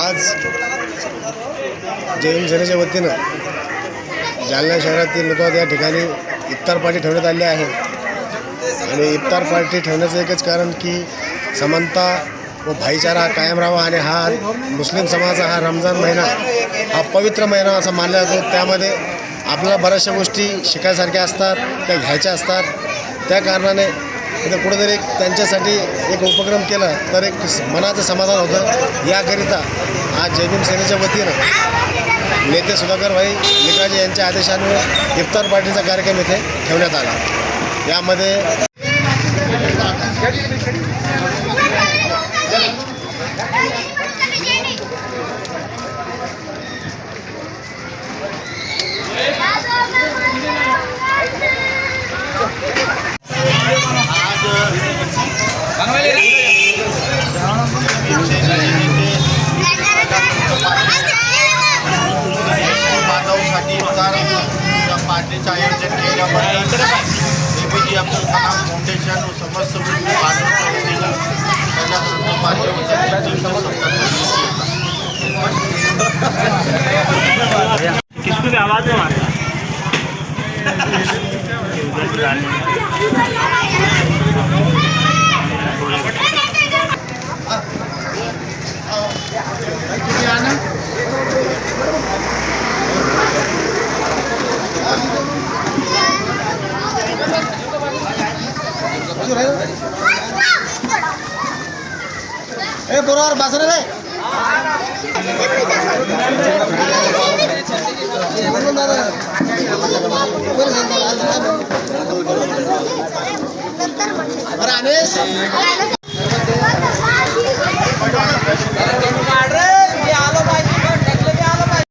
आज जैन सेनेच्या वतीनं जालना शहरातील नुतवाद या ठिकाणी इफ्तार पार्टी ठेवण्यात आली आहे आणि इफ्तार पार्टी ठेवण्याचं एकच कारण की समानता व भाईचारा कायम राहावा आणि हा मुस्लिम समाजाचा हा रमजान महिना हा पवित्र महिना असा मानला जातो। त्यामध्ये आपल्याला बऱ्याचशा गोष्टी शिकायसारख्या असतात, त्या घ्यायच्या असतात। त्या कारणाने इथं कुठेतरी त्यांच्यासाठी एक उपक्रम केला तर एक मनाचं समाधान होतं। याकरिता आज जय भीम सेनेच्या वतीनं नेते सुधाकर भाई निकाळजे यांच्या आदेशानुसार इफ्तार पार्टीचा कार्यक्रम इथे ठेवण्यात आला। यामध्ये माधवसाठी इफ्तार पार्टीचं आयोजन केल्याबद्दल APJ अब्दुल कलाम फाउंडेशन व समस्त माधवच्या वतीनं त्याच्या किसको भी आवाज़ में मारता बरोबर बाजूला रे अरे